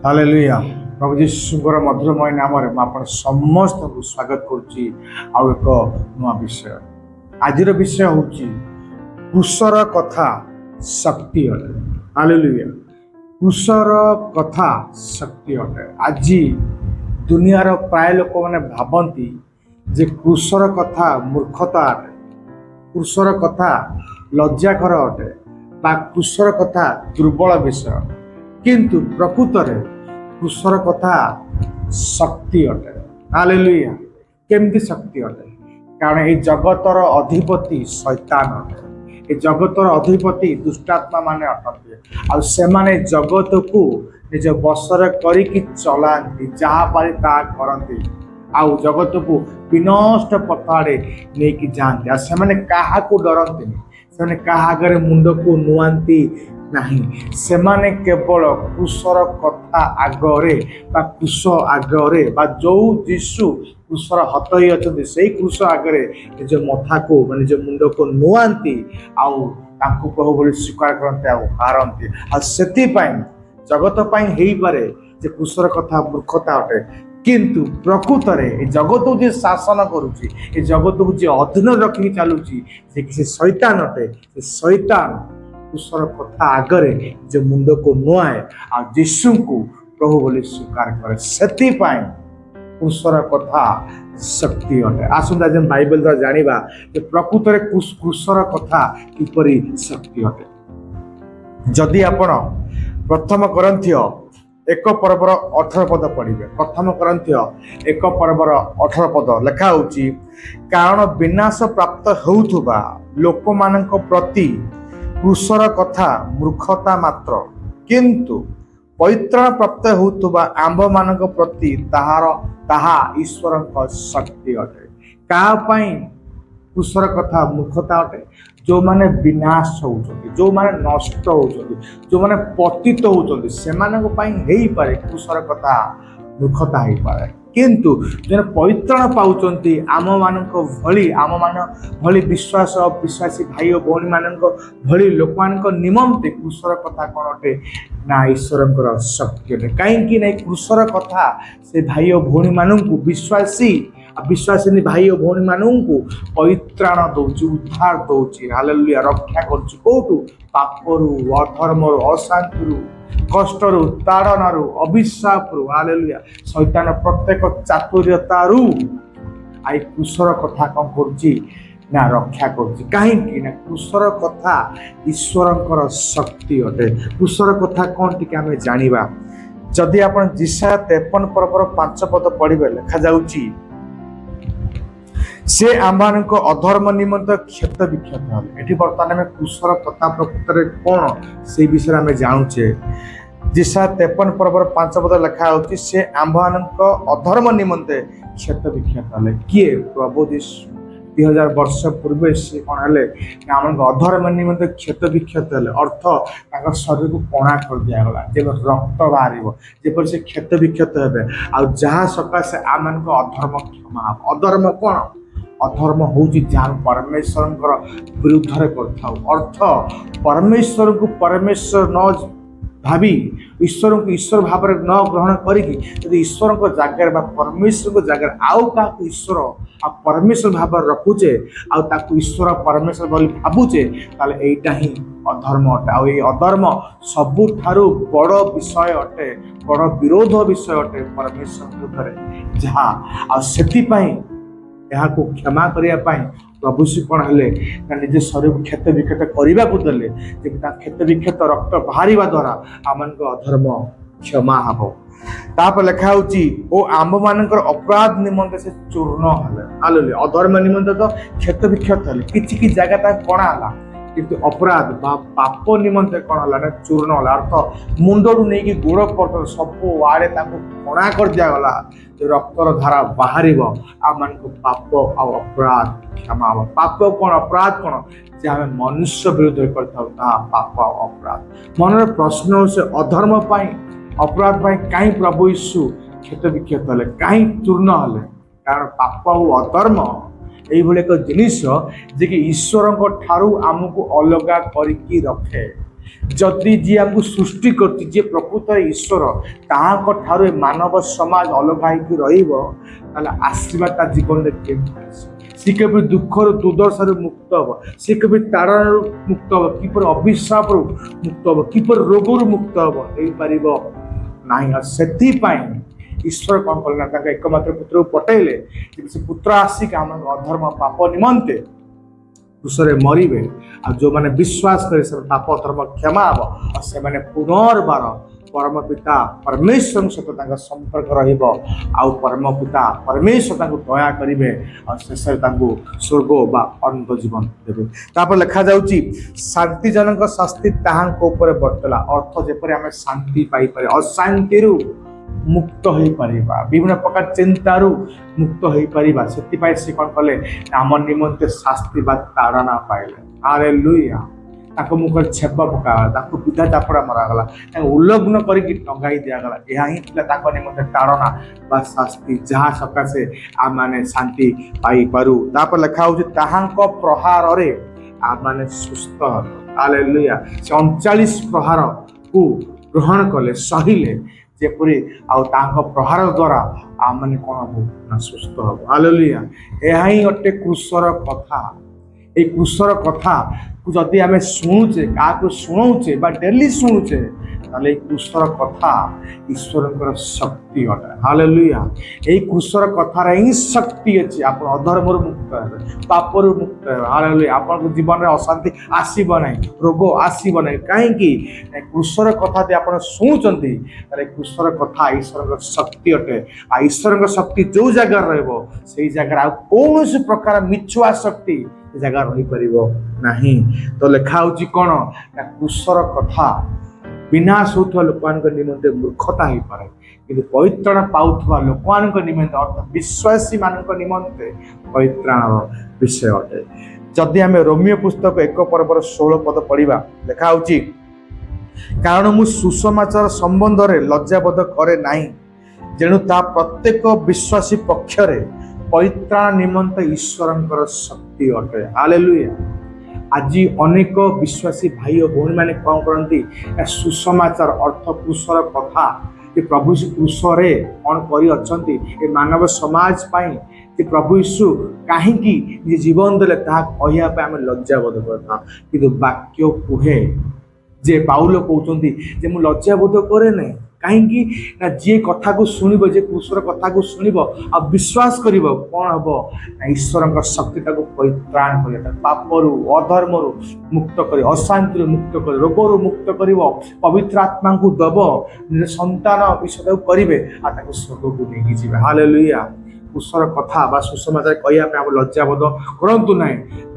Hallelujah प्रभु जीशुଙ୍କର मधुरमय नामରେ ମୁଁ ଆପଣ ସମସ୍ତଙ୍କୁ ସ୍ୱାଗତ କରୁଛି ଆଉ ଏକ ନୂଆ ବିଷୟ। ଆଜିର ବିଷୟ ହେଉଛି କୃଷର କଥା ଶକ୍ତି ଅଟେ। ହାଲେଲୁୟା। କୃଷର କଥା ଶକ୍ତି ଅଟେ। ଆଜି ଦୁନିଆର ପ୍ରାୟ ଲୋକମାନେ ଭାବନ୍ତି ଯେ କୃଷର କଥା ମୂର୍ଖତା ଅଟେ, କୃଷର କଥା ଲଜ୍ଜାକର ଅଟେ ବା କୃଷର କଥା ଦୁର୍ବଳ ବିଷୟ, କିନ୍ତୁ ପ୍ରକୃତରେ କୃଷର କଥା ଶକ୍ତି ଅଟେ। ହାଲେଲୁୟା। କେମିତି ଶକ୍ତି ଅଟେ? କାରଣ এই ଜଗତର ଅଧିପତି ଶୈତାନ ଅଟେ। ଏ ଜଗତର ଅଧିପତି ଦୁଷ୍ଟାତ୍ମା ମାନେ ଅଟନ୍ତି ଆଉ ସେମାନେ ଜଗତକୁ ନିଜ ବଶରେ କରିକି ଚଲାନ୍ତି, ଯାହା ପାରି ତାହା କରନ୍ତି ଆଉ ଜଗତକୁ ବିନଷ୍ଟ ପଥ ଆଡ଼େ ନେଇକି ଯାଆନ୍ତି। ଆଉ ସେମାନେ କାହାକୁ ଡରନ୍ତିନି, ସେମାନେ କାହା ଆଗରେ ମୁଣ୍ଡକୁ ନୁଆନ୍ତି ନାହିଁ। ସେମାନେ କେବଳ କୃଷର କଥା ଆଗରେ ବା କୃଷ ଆଗରେ ବା ଯୋଉ ଯୀଶୁ କୃଷର ହତ ହେଇ ଅଛନ୍ତି ସେଇ କୃଷ ଆଗରେ ନିଜ ମଥାକୁ ବା ନିଜ ମୁଣ୍ଡକୁ ନୁଆନ୍ତି ଆଉ ତାଙ୍କୁ ପ୍ରଭୁ ବୋଲି ସ୍ୱୀକାର କରନ୍ତି ଆଉ ହାରନ୍ତି। ଆଉ ସେଥିପାଇଁ ଜଗତ ପାଇଁ ହେଇପାରେ ଯେ କୃଷର କଥା ମୂର୍ଖତା ଅଟେ, କିନ୍ତୁ ପ୍ରକୃତରେ ଏ ଜଗତକୁ ଯିଏ ଶାସନ କରୁଛି, ଏ ଜଗତକୁ ଯିଏ ଅଧୀନ ରଖିକି ଚାଲୁଛି, ଯେ କି ସେ ଶୈତାନ ଅଟେ। ସେ ଶୈତାନ କୃଷର କଥା ଆଗରେ ଯେ ମୁଣ୍ଡକୁ ନୁଆଏ ଆଉ ଯୀଶୁଙ୍କୁ ପ୍ରଭୁ ବୋଲି ସ୍ୱୀକାର କରେ। ସେଥିପାଇଁ କୃଷର କଥା ଶକ୍ତି ଅଟେ। ଆସନ୍ତୁ ଆଜି ବାଇବେଲ ଦ୍ୱାରା ଜାଣିବା ଯେ ପ୍ରକୃତରେ କୃଷର କଥା କିପରି ଶକ୍ତି ଅଟେ। ଯଦି ଆପଣ ପ୍ରଥମ କରନ୍ଥୀୟ 1 ପର୍ବର 18 ପଦ ପଢିବେ, ପ୍ରଥମ କରନ୍ଥୀୟ 1 ପର୍ବର 18 ପଦ ଲେଖା ହେଉଛି, କାରଣ ବିନାଶ ପ୍ରାପ୍ତ ହେଉଥିବା ଲୋକମାନଙ୍କ ପ୍ରତି କୃଷର କଥା ମୂର୍ଖତା ମାତ୍ର, କିନ୍ତୁ ପରିତ୍ରାଣ ପ୍ରାପ୍ତ ହେଉଥିବା ଆମ୍ଭମାନଙ୍କ ପ୍ରତି ତାହା ଈଶ୍ୱରଙ୍କ ଶକ୍ତି ଅଟେ। କାହା ପାଇଁ କୃଷର କଥା ମୂର୍ଖତା ଅଟେ? ଯେଉଁମାନେ ବିନାଶ ହେଉଛନ୍ତି, ଯେଉଁମାନେ ନଷ୍ଟ ହେଉଛନ୍ତି, ଯେଉଁମାନେ ପତିତ ହେଉଛନ୍ତି, ସେମାନଙ୍କ ପାଇଁ ହେଇପାରେ କୃଷର କଥା ମୂର୍ଖତା ହେଇପାରେ। କିନ୍ତୁ ଯେଉଁମାନେ ପରିତ୍ରାଣ ପାଉଛନ୍ତି ଆମମାନଙ୍କ ଭଳି ବିଶ୍ୱାସୀ ଭାଇ ଓ ଭଉଣୀମାନଙ୍କ ଭଳି ଲୋକମାନଙ୍କ ନିମନ୍ତେ କୃଷର କଥା କ'ଣ ଅଟେ? ନା ଈଶ୍ୱରଙ୍କର ଶକ୍ତି ଅଟେ। କାହିଁକି ନା କୃଷର କଥା ସେ ଭାଇ ଓ ଭଉଣୀମାନଙ୍କୁ ବିଶ୍ୱାସିନୀ ଭାଇ ଓ ଭଉଣୀମାନଙ୍କୁ ପରିତ୍ରାଣ ଦଉଛି, ଉଦ୍ଧାର ଦଉଛି। ହାଲେଲୁୟା। ରକ୍ଷା କରୁଛି କୋଉଠୁ? ପାପରୁ, ଅଧର୍ମରୁ, ଅଶାନ୍ତିରୁ, କଷ୍ଟରୁ, ତାଡ଼ନାରୁ, ଅଭିଶାପରୁ, ହାଲେଲୁୟା, ଶୈତାନ ପ୍ରତ୍ୟେକ ଚାତୁର୍ୟତାରୁ ଆଇ କୃଷର କଥା କ'ଣ କରୁଛି? ନା ରକ୍ଷା କରୁଛି। କାହିଁକି ନା କୃଷର କଥା ଈଶ୍ୱରଙ୍କର ଶକ୍ତି ଅଟେ। କୃଷର କଥା କ'ଣ ଟିକେ ଆମେ ଜାଣିବା। ଯଦି ଆପଣ ଯେଶାୟା 53 ପର୍ବର 5 ପଦ ପଢିବେ, ଲେଖାଯାଉଛି, ସେ ଆମ୍ଭମାନଙ୍କ ଅଧର୍ମ ନିମନ୍ତେ କ୍ଷତ ବିକ୍ଷତ ହେଲେ। ଏଠି ବର୍ତ୍ତମାନ ଆମେ କୃଷର କଥା ପ୍ରକୃତରେ କ'ଣ ସେଇ ବିଷୟରେ ଆମେ ଜାଣୁଛେ। ଯେଶାୟା 53 ପର୍ବର 5 ପଦ ଲେଖା ହେଉଛି, ସେ ଆମ୍ଭମାନଙ୍କ ଅଧର୍ମ ନିମନ୍ତେ କ୍ଷତ ବିକ୍ଷତ ହେଲେ। କିଏ? ପ୍ରଭୁ ଯୀଶୁ। 2000 ବର୍ଷ ପୂର୍ବେ ସେ କ'ଣ ହେଲେ? ଆମଙ୍କ ଅଧର୍ମ ନିମନ୍ତେ କ୍ଷତ ବିକ୍ଷତ ହେଲେ। ଅର୍ଥ ତାଙ୍କ ଶରୀରକୁ କଣା କରିଦିଆଗଲା, ଯେପରି ରକ୍ତ ବାହାରିବ, ଯେପରି ସେ କ୍ଷତ ବିକ୍ଷତ ହେବେ ଆଉ ଯାହା ସକାଶେ ଆମମାନଙ୍କ ଅଧର୍ମ କ୍ଷମା ହେବ। ଅଧର୍ମ କ'ଣ? ଅଧର୍ମ ହେଉଛି ଯାହା ପରମେଶ୍ୱରଙ୍କର ବିରୁଦ୍ଧରେ କରିଥାଉ। ଅର୍ଥ ପରମେଶ୍ୱରଙ୍କୁ ପରମେଶ୍ୱର ନ ଭାବି, ଈଶ୍ୱରଙ୍କୁ ଈଶ୍ୱର ଭାବରେ ନ ଗ୍ରହଣ କରିକି ଯଦି ଈଶ୍ୱରଙ୍କ ଜାଗାରେ ବା ପରମେଶ୍ୱରଙ୍କ ଜାଗାରେ ଆଉ କାହାକୁ ଈଶ୍ୱର ଆଉ ପରମେଶ୍ୱର ଭାବରେ ରଖୁଛେ ଆଉ ତାକୁ ଈଶ୍ୱର ପରମେଶ୍ୱର ବୋଲି ଭାବୁଛେ, ତାହେଲେ ଏଇଟା ହିଁ ଅଧର୍ମ ଅଟେ। ଆଉ ଏଇ ଅଧର୍ମ ସବୁଠାରୁ ବଡ଼ ବିଷୟ ଅଟେ, ବଡ଼ ବିରୋଧ ବିଷୟ ଅଟେ ପରମେଶ୍ୱର ବିରୁଦ୍ଧରେ ଯାହା। ଆଉ ସେଥିପାଇଁ ଏହାକୁ କ୍ଷମା କରିବା ପାଇଁ ପ୍ରଭୁ ଶ୍ରୀ କ'ଣ ହେଲେ ନା ନିଜ ଶରୀରକୁ କ୍ଷତ ବିକ୍ଷତ କରିବାକୁ ଦେଲେ, ଯେ ତା କ୍ଷତ ବିକ୍ଷତ ରକ୍ତ ବାହାରିବା ଦ୍ୱାରା ଆମମାନଙ୍କ ଅଧର୍ମ କ୍ଷମା ହେବ। ତାପରେ ଲେଖା ହେଉଛି, ଓ ଆମ୍ଭମାନଙ୍କର ଅପରାଧ ନିମନ୍ତେ ସେ ଚୂର୍ଣ୍ଣ ହେଲେ। ହାଲେଲୁୟା। ଅଧର୍ମ ନିମନ୍ତେ ତ କ୍ଷତ ବିକ୍ଷତ ହେଲେ, କିଛି କିଛି ଜାଗା ତାଙ୍କ କଣା ହେଲା, କିନ୍ତୁ ଅପରାଧ ବା ପାପ ନିମନ୍ତେ କ'ଣ ହେଲା? ନା ଚୂର୍ଣ୍ଣ ହେଲା। ଅର୍ଥ ମୁଣ୍ଡରୁ ନେଇକି ଗୋଡ଼ ପର୍ଯ୍ୟନ୍ତ ସବୁ ଆଡ଼େ ତାଙ୍କୁ କଣା କରିଦିଆଗଲା, ଯେ ରକ୍ତର ଧାରା ବାହାରିବ, ଆମମାନଙ୍କୁ ପାପ ଆଉ ଅପରାଧ କ୍ଷମା ହେବ। ପାପ କ'ଣ? ଅପରାଧ କ'ଣ? ଯେ ଆମେ ମନୁଷ୍ୟ ବିରୁଦ୍ଧରେ କରିଥାଉ ତାହା ପାପ ଆଉ ଅପରାଧ। ମନରେ ପ୍ରଶ୍ନ ହେଉଛି, ଅଧର୍ମ ପାଇଁ, ଅପରାଧ ପାଇଁ କାହିଁ ପ୍ରଭୁ ଯୀଶୁ କ୍ଷତ ବିକ୍ଷତ ହେଲେ, କାହିଁ ଚୂର୍ଣ୍ଣ ହେଲେ? କାରଣ ପାପ ଆଉ ଅଧର୍ମ ଏଇଭଳି ଏକ ଜିନିଷ ଯେ କି ଈଶ୍ୱରଙ୍କ ଠାରୁ ଆମକୁ ଅଲଗା କରିକି ରଖେ। जदि जी आमको सृष्टि करती जी प्रकृत ईश्वर ताहां ठारू मानव समाज अलग होकर रहा आशीर्वाद ता जीवन में सी केवल दुखर दुर्दशा मुक्त हम सी केवल ताड़न मुक्त हम किपर अभिशाप मुक्त हम किपर रोग मुक्त हम हो पार ना से ईश्वर कौन कले एकमात्र पुत्र को पटेले से पुत्र आसिक आम अधर्म पाप निमंते क्रूसरे मरबे आ जो मैंने विश्वास करे से पाप धर्म क्षमा हम और से पुनर्बार परम पिता परमेश्वर सहित संपर्क रहा परम पिता परमेश्वर दया करेंगे और शेष स्वर्ग बा अनंत जीवन देवे। तापर लिखा जाउची शांतिजनक शास्ति ताहांको ऊपर बर्तला अर्थ जेपरि आमे शांति पाई पारे अशांति मुक्त हो पारिबा विभिन्न प्रकार चिंतारू मुक्त हो पारिबा सेति से कौन कले आम निमंते शास्ति बा ताड़ना पाइले। हालेलुया। ताको मुखर छेप पकागला विधा चापड़ा मरागला उल्लग्न करके टंगाई दिगला यह ही निमंते ताड़ना बा शास्ति जहाँ सकाशे आम मैंने शांति पाई पारू। तापर लिखा हो ताहांको प्रहार रे आम मैंने सुस्थ हलो। हालेलुया। 39 प्रहार को ग्रहण कले सहिले जेपरी प्रहार द्वारा आम मैंने कौन हम ना सुस्थ हम। हालेलुया। यह ही अटे क्रूसर कथा। ये क्रूसर कथा जदि आम शुणुचे क्या शुणाऊे डेली शुणुचे ताले क्रूसर कथा ईश्वर शक्ति अटे। हालेलुया। ये क्रूसर कथार ही शक्ति अच्छी आप अधर्म मुक्त हे पापर मुक्त हे। हालेलुया। आप जीवन में अशांति आसब ना रोग आसब ना कहीं क्रूसर कथा आप शुणुंट क्रूसर कथा ईश्वर शक्ति अटे। आ ईश्वर शक्ति जो जगार रही जगार कौन प्रकार मिछुआ शक्ति जगह रही पार नहीं। तो लिखा हूँ कौन ना क्रूसर कथा विनाश होता लोक निमंते मूर्खता हो पाए कि परित्राण पाउथवा लोक निमंते अर्थ विश्वासी मान निमंते परित्राण विषय अटे। जदि आम रोमियो पुस्तक 1 पर्वर 16 पद पढ़ा लिखा हूँ कारण मु सुसमाचार संबंध में लज्जाबोध करे नाही जेणु ता प्रत्येक विश्वासी पक्षरे परित्राण निमंत ईश्वर शक्ति अटे। हालेलुया। आज अनेक विश्वासी भाई और भौणी मैंने कौन करती सुसमाचार अर्थ क्रूसर कथा कि प्रभु यीशु क्रूसरे कौन कर मानव समाज कि प्रभु यीशु कहीं जीवन देले कहवाई आम लज्जाबोध करता कि वाक्य कहे जे पाउल कहते मु लज्जाबोध करे ना कहीं जी कथा को शुणव जे क्रूसर कथा को शुणव आ विश्वास कर कौन हम ईश्वर शक्ति परित्राण कर पापरू अधर्म मुक्त कर अशांति मुक्त कर रोग मुक्त कर पवित्र आत्मा को दब निज संतान विषय करेंगे आ स्वर्ग को लेकिन जी। हालेलुया। क्रूसर कथा बा सुसमाचार कहवाई आम लज्जाबोध करूँ ना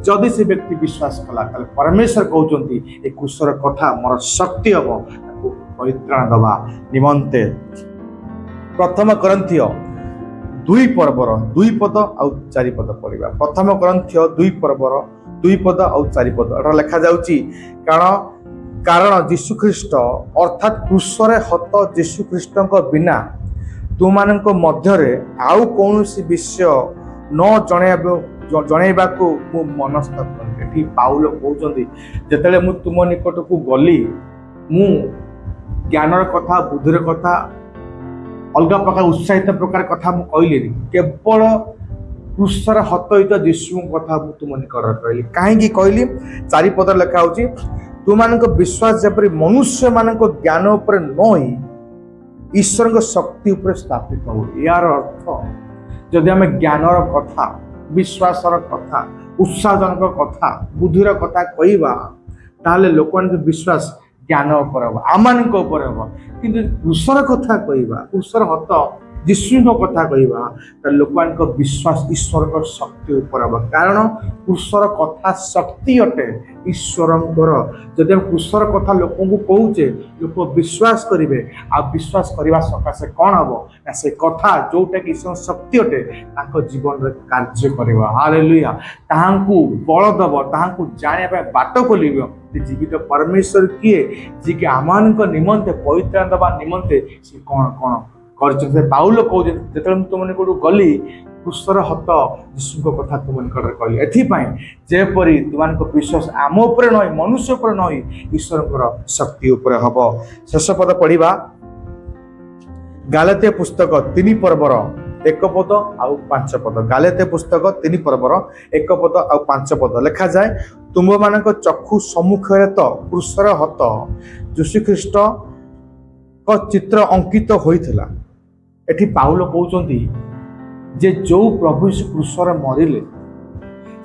जदि से व्यक्ति विश्वास कला परमेश्वर कहते ये क्रूसर कथा मोर शक्ति हम परित्राण दबा निमंते। प्रथम करंथिय 2 पर्वर 2 पद आ 4 पद पढ़ा। प्रथम करंथिय 2 पर्वर 2 पद आ 4 पद एटा लिखा जाउची कारण यीशुख्रीष्ट अर्थात क्रूसरे हत यीशुख्रीष्ट बिना तुमानक मध्यरे आउ कौनसी विषय न जनइबा को मु मनस्थ करी। पाउल कहते जिते मु तुम निकट को गली मु ज्ञानर कथा बुद्धिर कथा अलग प्रकार उत्साहित प्रकार कथा मुझे केवल क्रूसर हतहित यीशु कथा तुम निकट कहली कहीं कहली 4 पद लिखा हो तुम विश्वास जपरी मनुष्य मान ज्ञान उपर न ईश्वर शक्ति उपर स्थापित हो। यार अर्थ जदि आम ज्ञानर कथा विश्वासर कथा उत्साहजनक कथा बुद्धिर कथा कहवा ताले लोक विश्वास ज्ञान उपर हम आम हम कि क्रूसर कथा कहवा क्रूसर हत यीशु कथा कहवा लोक विश्वास ईश्वर शक्ति उपर हम कारण क्रूसर कथा शक्ति अटे ईश्वर जदि हम क्रूसर कथा लोक कहूचे लोक विश्वास करेंगे आ विश्वास करने सकाशे कौन हम ना से कथा जोटा कि ईश्वर शक्ति अटे जीवन में कार्य कर। हालेलुया। ताहांकु बल दब ताहांकु जाने बाट खोल जीवित परमेश्वर किए जी कि आम निमंते परित्राण दबा निमंते सी कौन कौन କରିଛନ୍ତି। ପାଉଲ କହୁଛନ୍ତି ଯେତେବେଳେ ମୁଁ ତୁମ ନିକଟକୁ ଗଲି କ୍ରୁଶର ହତ ଯୀଶୁଙ୍କ କଥା ତୁମ ନିକଟରେ କହିଲି, ଏଥିପାଇଁ ଯେପରି ତୁମମାନଙ୍କ ବିଶ୍ୱାସ ଆମ ଉପରେ ନୁହେଁ ମନୁଷ୍ୟ ଉପରେ ନୁହେଁ ଈଶ୍ୱରଙ୍କର ଶକ୍ତି ଉପରେ ହବ। ଶେଷ ପଦ ପଢିବା, ଗାଲାତିଆ ପୁସ୍ତକ 3 ପର୍ବର 1 ପଦ ଆଉ 5 ପଦ। ଗାଲାତିଆ ପୁସ୍ତକ 3 ପର୍ବର 1 ପଦ ଆଉ 5 ପଦ ଲେଖାଯାଏ, ତୁମମାନଙ୍କ ଚକ୍ଷୁ ସମ୍ମୁଖରେ ତ କ୍ରୁଶର ହତ ଯୀଶୁଖ୍ରୀଷ୍ଟଙ୍କ ଚିତ୍ର ଅଙ୍କିତ ହୋଇଥିଲା। ଏଠି ପାଉଲ କହୁଛନ୍ତି ଯେ ଯୋଉ ପ୍ରଭୁ ଯୀଶୁ କ୍ରୁଶରେ ମରିଲେ,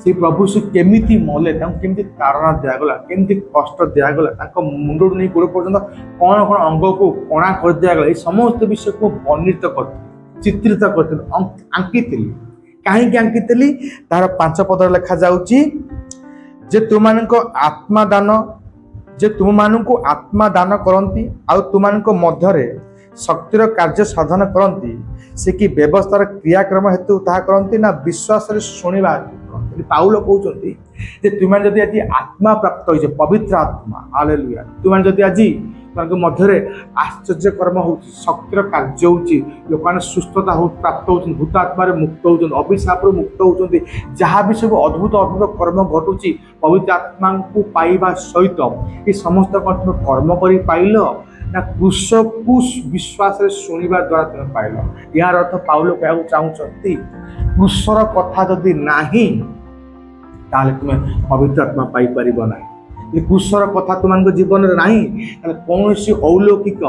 ସେଇ ପ୍ରଭୁ ଯୀଶୁ କେମିତି ମଲେ, ତାଙ୍କୁ କେମିତି ତାଡ଼ନା ଦିଆଗଲା, କେମିତି କଷ୍ଟ ଦିଆଗଲା, ତାଙ୍କ ମୁଣ୍ଡରୁ ନେଇ ଗୋଡ଼ ପର୍ଯ୍ୟନ୍ତ କ'ଣ କ'ଣ ଅଙ୍ଗକୁ କଣା କରିଦିଆଗଲା, এই ସମସ୍ତ ବିଷୟକୁ ବର୍ଣ୍ଣିତ କରିଥିଲେ, ଚିତ୍ରିତ କରିଥିଲେ, ଆଙ୍କିଥିଲି। କାହିଁକି ଆଙ୍କିଥିଲି? ତାର 5 ପଦରେ ଲେଖାଯାଉଛି ଯେ ତୁମମାନଙ୍କୁ ଆତ୍ମା ଦାନ କରନ୍ତି ଆଉ ତୁମମାନଙ୍କ ମଧ୍ୟରେ ଶକ୍ତିର କାର୍ଯ୍ୟ ସାଧନ କରନ୍ତି, ସେ କି ବ୍ୟବସ୍ଥାର କ୍ରିୟାକ୍ରମ ହେତୁ ତାହା କରନ୍ତି ନା ବିଶ୍ୱାସରେ ଶୁଣିବା ହେତୁ କରନ୍ତି। ପାଉଲ କହୁଛନ୍ତି ଯେ ତୁମେ ଯଦି ଆଜି ଆତ୍ମା ପ୍ରାପ୍ତ ହୋଇଛ, ପବିତ୍ର ଆତ୍ମା, ହାଲେଲୁୟା, ତୁମେ ଯଦି ଆଜି ତାଙ୍କ ମଧ୍ୟରେ ଆଶ୍ଚର୍ଯ୍ୟ କର୍ମ ହେଉଛି, ଶକ୍ତିର କାର୍ଯ୍ୟ ହେଉଛି, ଲୋକମାନେ ସୁସ୍ଥତା ପ୍ରାପ୍ତ ହେଉଛନ୍ତି, ଭୂତ ଆତ୍ମାରେ ମୁକ୍ତ ହେଉଛନ୍ତି, ଅଭିଶାପରୁ ମୁକ୍ତ ହେଉଛନ୍ତି, ଯାହା ବି ସବୁ ଅଦ୍ଭୁତ ଅଦ୍ଭୁତ କର୍ମ ଘଟୁଛି ପବିତ୍ର ଆତ୍ମାଙ୍କୁ ପାଇବା ସହିତ ଏ ସମସ୍ତ କର୍ମ କରି ପାଇଲ ନା କୃଷକୁ ବିଶ୍ୱାସରେ ଶୁଣିବା ଦ୍ୱାରା ତୁମେ ପାଇଲ। ଏହାର ଅର୍ଥ ପାଉଲ କହିବାକୁ ଚାହୁଁଛନ୍ତି କୃଷର କଥା ଯଦି ନାହିଁ ତାହେଲେ ତୁମେ ପବିତ୍ର ଆତ୍ମା ପାଇପାରିବ ନାହିଁ। ଯଦି କୃଷର କଥା ତୁମମାନଙ୍କ ଜୀବନରେ ନାହିଁ ତାହେଲେ କୌଣସି ଅଲୌକିକ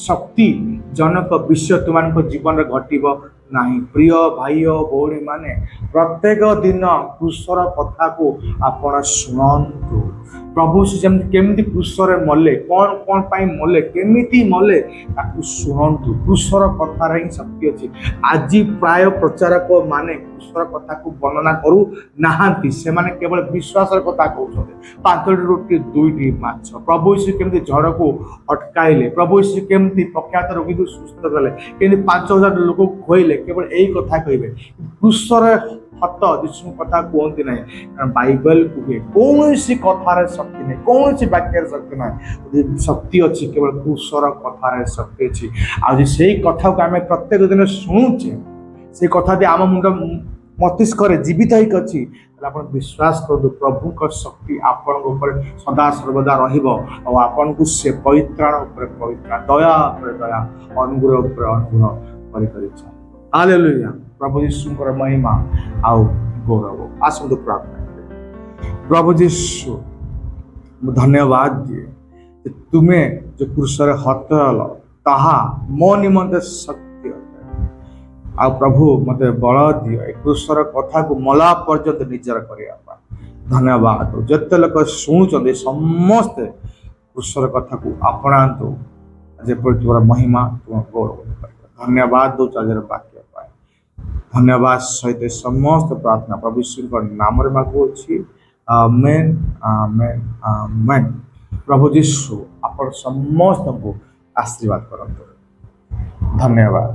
ଶକ୍ତି ଜନକ ବିଷୟ ତୁମମାନଙ୍କ ଜୀବନରେ ଘଟିବ ନାହିଁ। ପ୍ରିୟ ଭାଇ ଓ ଭଉଣୀ ମାନେ, ପ୍ରତ୍ୟେକ ଦିନ କୃଷର କଥାକୁ ଆପଣ ଶୁଣନ୍ତୁ। ପ୍ରଭୁ ଯେମିତି କେମିତି କୃଷରେ ମଲେ, କ'ଣ ପାଇଁ ମଲେ, କେମିତି ମଲେ, ତାକୁ ଶୁଣନ୍ତୁ। କୃଷର କଥାରେ ହିଁ ଶକ୍ତି ଅଛି। ଆଜି ପ୍ରାୟ ପ୍ରଚାରକ ମାନେ କୃଷର କଥାକୁ ବର୍ଣ୍ଣନା କରୁନାହାନ୍ତି, ସେମାନେ କେବଳ ବିଶ୍ୱାସର କଥା କହୁଛନ୍ତି। 5ଟି ରୁଟି 2ଟି ମାଛ, ପ୍ରଭୁ ଯୀଶୁ କେମିତି ଝଡ଼କୁ ଅଟକାଇଲେ, ପ୍ରଭୁ ଯୀଶୁ କେମିତି ପ୍ରଖ୍ୟାତ ରୋଗୀକୁ ସୁସ୍ଥ କଲେ, କେମିତି 5,000 ଲୋକକୁ ଖୁଆଇଲେ, କେବଳ ଏଇ କଥା କହିବେ। କୃଷର ହତ ଯୀଶୁଙ୍କ କଥା କୁହନ୍ତି ନାହିଁ, କାରଣ ବାଇବେଲ କୁହେ କୌଣସି କଥାରେ ଶକ୍ତି ନାହିଁ, କୌଣସି ବାକ୍ୟରେ ଶକ୍ତି ନାହିଁ। ଶକ୍ତି ଅଛି କେବଳ କୃଷର କଥାରେ ଶକ୍ତି ଅଛି। ଆଉ ଯଦି ସେଇ କଥାକୁ ଆମେ ପ୍ରତ୍ୟେକ ଦିନ ଶୁଣୁଛେ, ସେଇ କଥା ବି ଆମ ମୁଣ୍ଡ ମସ୍ତିଷ୍କରେ ଜୀବିତ ହେଇକି ଅଛି, ତାହେଲେ ଆପଣ ବିଶ୍ୱାସ କରନ୍ତୁ ପ୍ରଭୁଙ୍କ ଶକ୍ତି ଆପଣଙ୍କ ଉପରେ ସଦା ସର୍ବଦା ରହିବ ଆଉ ଆପଣଙ୍କୁ ସେ ପରିତ୍ରାଣ ଉପରେ ପରିତ୍ରାଣ, ଦୟା ଉପରେ ଦୟା, ଅନୁଗ୍ରହ ଉପରେ ଅନୁଗ୍ରହ କରିଚାଲିବ। ହାଲେଲୁୟା। ପ୍ରଭୁ ଯୀଶୁଙ୍କର ମହିମା ଆଉ ଗୌରବ। ଆସନ୍ତୁ ପ୍ରାର୍ଥନା କରେ। ପ୍ରଭୁ ଯୀଶୁ, ମୁଁ ଧନ୍ୟବାଦ ଦିଏ ଯେ ତୁମେ ଯୋଉ କ୍ରୁଶରେ ହତ ହେଲ ତାହା ମୋ ନିମନ୍ତେ ସତ୍ୟ। ଆଉ ପ୍ରଭୁ ମୋତେ ବଳ ଦିଅ ଏ କ୍ରୁଶର କଥାକୁ ମଲା ପର୍ଯ୍ୟନ୍ତ ନିଜର କରିବା ପାଇଁ। ଧନ୍ୟବାଦ। ଯେତେ ଲୋକ ଶୁଣୁଛନ୍ତି ସମସ୍ତେ କ୍ରୁଶର କଥାକୁ ଆପଣାନ୍ତୁ, ଯେପରି ତୁମର ମହିମା ତୁମ ଗୌରବ କରିବ। ଧନ୍ୟବାଦ ଦଉଛୁ ଆଜିର ବାକ୍ୟ ପାଇଁ। ଧନ୍ୟବାଦ ସହିତ ସମସ୍ତ ପ୍ରାର୍ଥନା ପ୍ରଭୁ ଯୀଶୁଙ୍କ ନାମରେ ମାଗୁଅଛି। ଆମେନ୍, ଆମେନ୍, ଆମେନ୍। ପ୍ରଭୁ ଯୀଶୁ ଆପଣ ସମସ୍ତଙ୍କୁ ଆଶୀର୍ବାଦ କରନ୍ତୁ। ଧନ୍ୟବାଦ।